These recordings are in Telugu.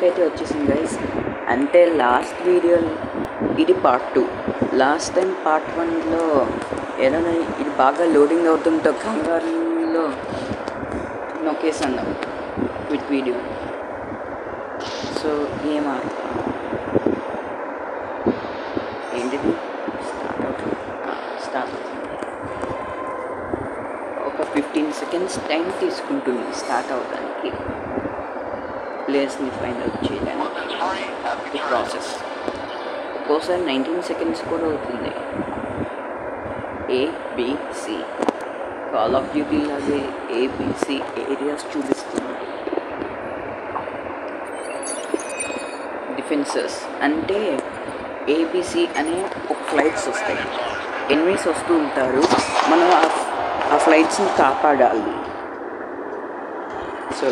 మొత్తానికి అయితే వచ్చేసింది గైస్. అంటే లాస్ట్ వీడియో ఇది పార్ట్ 2. లాస్ట్ టైం పార్ట్ 1లో ఏదైనా ఇది బాగా లోడింగ్ అవుతుంటే కంగారులో నొక్కేసాను విత్ వీడియో. సో ఏంటిది స్టార్ట్ అవుతుంది. ఒక 15 seconds టైం తీసుకుంటుంది స్టార్ట్ అవడానికి, ప్లేస్ని ఫైండ్ అవుట్ చేయడానికి ప్రాసెస్. ఒక్కోసారి 19 seconds కూడా అవుతుంది. ABC కాల్ ఆఫ్ డ్యూటీ లాగే ABC ఏరియాస్ చూపిస్తుంది. డిఫెన్సెస్ అంటే ABC అనే ఒక ఫ్లైట్స్ వస్తాయి, ఎనిమీస్ వస్తూ ఉంటారు, మనం ఆ ఫ్లైట్స్ని కాపాడాలి. సో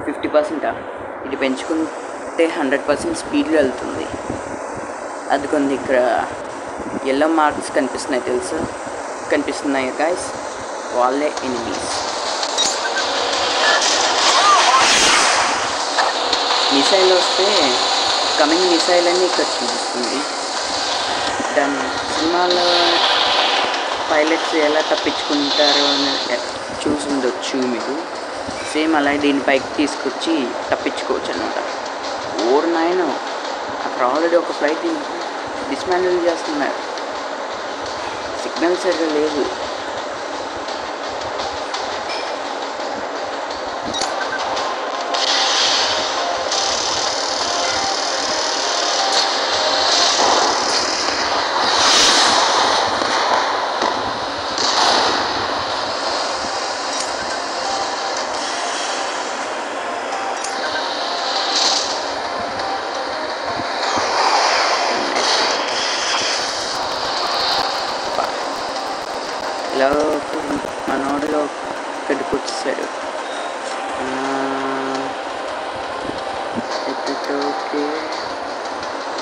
50% ఇది పెంచుకుంటే 100% స్పీడ్లో వెళ్తుంది. అది కొన్ని ఇక్కడ ఎల్లో మార్క్స్ కనిపిస్తున్నాయి గైస్, వాళ్ళే ఎనిమీస్. మిసైల్ వస్తే కమింగ్ మిసైల్ అని ఇక్కడ చూపిస్తుంది. దాని సినిమాలో పైలట్స్ ఎలా తప్పించుకుంటారో అని చూసి ఉండొచ్చు మీరు. సేమ్ అలా దీని పైకి తీసుకొచ్చి తప్పించుకోవచ్చు అనమాట. ఓర్ నాయనో, అక్కడ ఆల్రెడీ ఒక ఫ్లైట్ డిస్మాండిల్ చేస్తున్నారు, సిగ్నల్ సరిగ్గా లేదు. ఇలా మనోడిలో ఇక్కడికి వచ్చేసాడు. ఓకే,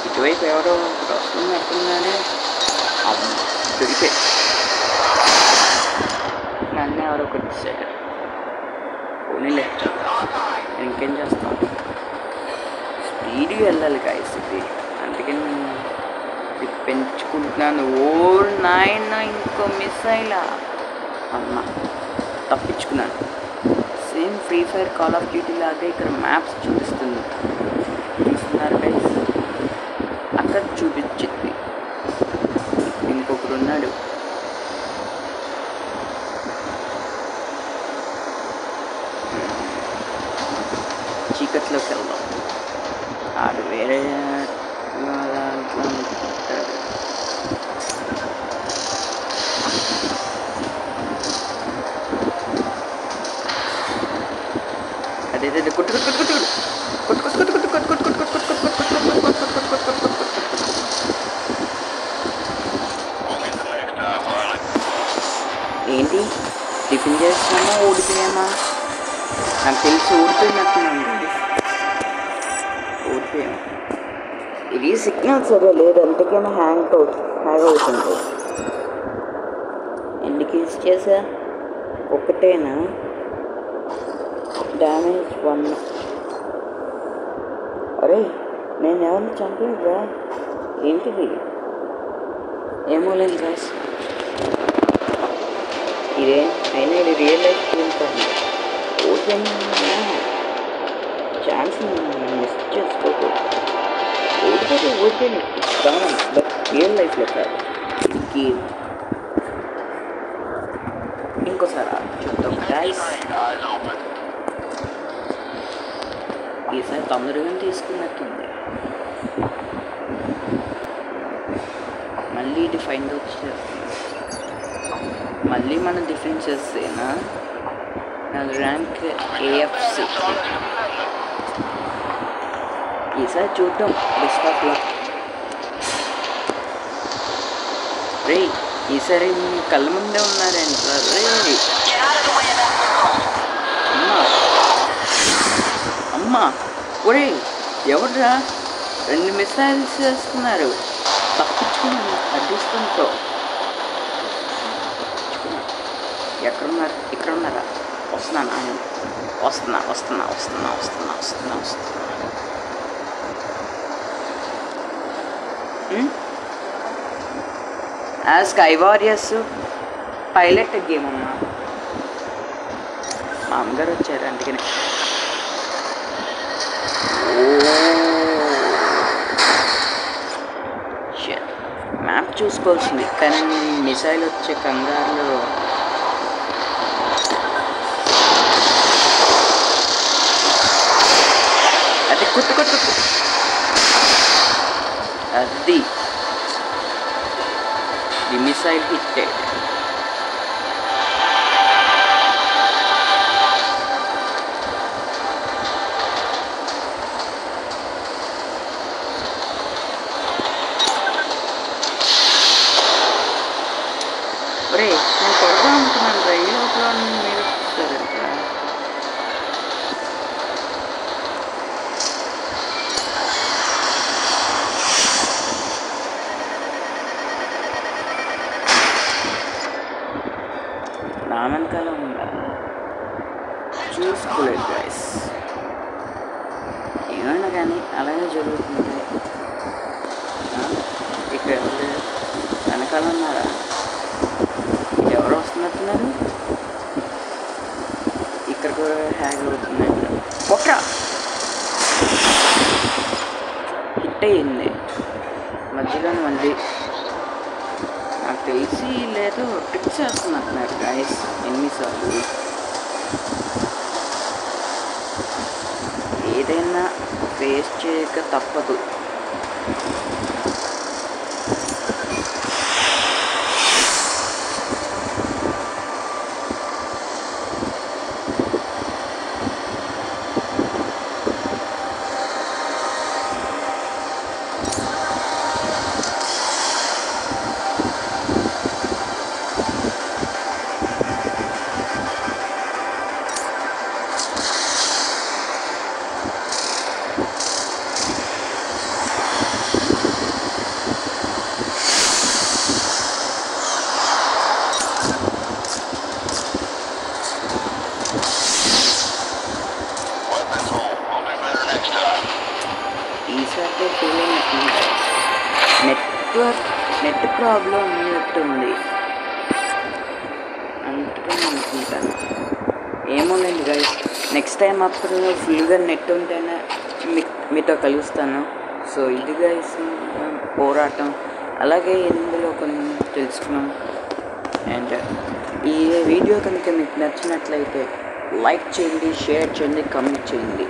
ఇటువైపు ఎవరో వస్తున్నట్టున్నాడే. దొరికే నన్ను ఎవరో కొట్టేసాడు. పోనీలే, ఇంకేం చేస్తాం, స్పీడ్గా వెళ్ళాలి గాయస్. ఇది అందుకని పెంచుకుంటున్నాను. ఓర్ నాయన, ఇంకో మిసైలా అమ్మ, తప్పించుకున్నాను. Same Free Fire Call of Duty లాగే ఇక్కడ మ్యాప్స్ చూస్తున్నారు గైస్, అక్కడ చూపించింది. ఇంకొకరు ఉన్నాడు. చీకట్లోకి వెళ్దాం. ఆడు వేరే దాంట్లో ఉంటాడు. అదే ఏంటి టిఫిన్ చేస్తున్నామా ఓడిపోయామా? నాకు తెలిసి ఓడిపోయినట్టున్నాను. ఓడిపోయాము. ఇది సిగ్నల్ సరిగా లేదు, అంతకైనా హ్యాంగ్ అవుతుంది. ఎన్ని కిల్స్ చేసా? ఒకటేనా? డ్యామేజ్ 1. అరే, నేను ఎవరిని చంపలేదురా, ఏంటిది? ఏమో లేదు గాయస్, ఇదే అయినా ఇది రియల్ లైఫ్ గేమ్ కాదు. ఓడిపోయిన ఛాన్స్ మిస్ చేసుకోకూడదు. ఓడిపోయిన కావాలి, బట్ రియల్ లైఫ్లో కాదు. గేమ్ ఇంకోసారి చూద్దాం గాయస్. ఈసారి తొందరగా తీసుకున్నట్టుంది. మళ్ళీ ఇది ఫైండ్ అవుట్ చేస్తుంది. మళ్ళీ మన డిఫెన్సెస్ ఏనా? Rank AFC. ఈసారి చూద్దాం. Best of luck. రే, ఈసారి కళ్ళ ముందే ఉన్నారేంట్రా రే. అమ్మా ఒరే, ఎవడ్రా 2 మిసైల్స్ వేస్తున్నారు? తప్పించుకున్నాను అడ్డిస్తంతో. ఎక్కడున్నారు? ఇక్కడ ఉన్నారా? వస్తున్నా. స్కై వారియర్స్ పైలట్ గేమ్ అమ్మా. మా అమ్మగారు వచ్చారు అందుకని. మ్యాప్ చూసుకోవాల్సింది కానీ మిసైల్ వచ్చే కంగారులో అది కుట్టు అది ది మిసైల్ హిట్టెడ్. ఒరే నేను కొడతా అనుకున్నాను రైలు లోపల మీరు చూస్తారంట. నా వెనకాల ఉందా చూసుకోలేదు గైస్. ఏమైనా కానీ అలాగే జరుగుతుంది. ఇక్కడ వెనకాల ఉన్నారా? ఎవరు వస్తున్నట్టున్నారు? ఇక్కడ కూడా హ్యాగ్ అవుతుందండి. ఒక్క హిట్ అయ్యింది మధ్యలో. మళ్ళీ నాకు తెలిసి లేదు ట్రిక్స్ వేస్తున్నట్టున్నారు గైస్ ఎన్నిసార్లు. ఏదైనా ఫేస్ చేయక తప్పదు. ఈసారి ఫీలింగ్ నెట్ ప్రాబ్లం ఉన్నట్టుంది అందుకని అనుకుంటాను. ఏమోనండి గైస్, నెక్స్ట్ టైం అప్పుడు ఫుల్గా నెట్ ఉంటేనే మీతో కలుస్తాను. సో ఇది గైస్ పోరాటం. అలాగే ఇందులో కొన్ని తెలుసుకున్నాం. అండ్ ఈ వీడియో కనుక మీకు నచ్చినట్లయితే లైక్ చేయండి, షేర్ చేయండి, కామెంట్ చేయండి.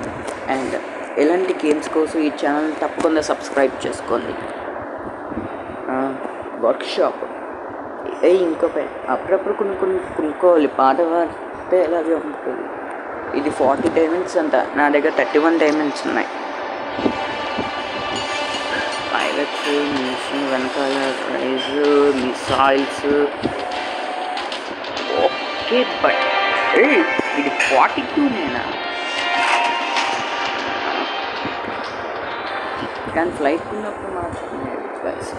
అండ్ ఎలాంటి గేమ్స్ కోసం ఈ ఛానల్ తప్పకుండా సబ్స్క్రైబ్ చేసుకోండి. వర్క్షాప్ ఇంకో అప్పుడప్పుడు కొనుక్కోవాలి. పాట పాడితే ఎలాగే ఉంటుంది. ఇది 40 డైమండ్స్ అంట. నా దగ్గర 31 డైమండ్స్ ఉన్నాయి. పైలట్స్, మిషన్ వెనకాల రైజ్, మిసైల్స్. ఓకే బట్ ఇది 42 నేనా? కానీ ఫ్లైట్ ఉన్నప్పుడు మాత్రమే గైస్.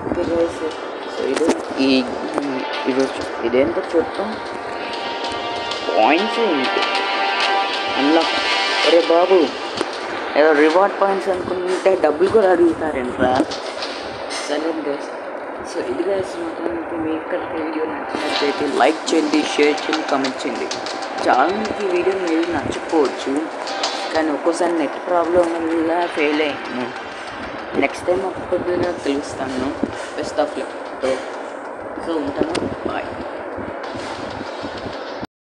ఓకే గైస్, సో ఈరోజు ఇదేంటో చూద్దాం. పాయింట్స్ ఏంటి అన్లాక్? అరే బాబు, ఏదో రివార్డ్ పాయింట్స్ అనుకుంటే డబ్బులు కూడా అడుగుతారేంట్రా. సరే గైస్, సో ఇది గైస్ మొత్తానికి మీకు వీడియో నచ్చినట్లయితే లైక్ చేయండి, షేర్ చేయండి, కామెంట్ చేయండి. చాలామందికి వీడియో మీరు నచ్చకపోవచ్చు కానీ ఒక్కోసారి నెట్ ప్రాబ్లం వల్ల ఫెయిల్ అయ్యాను. నెక్స్ట్ టైం అప్పుడు తెలుస్తాను. Best of luck. సో ఉంటాను, బాయ్.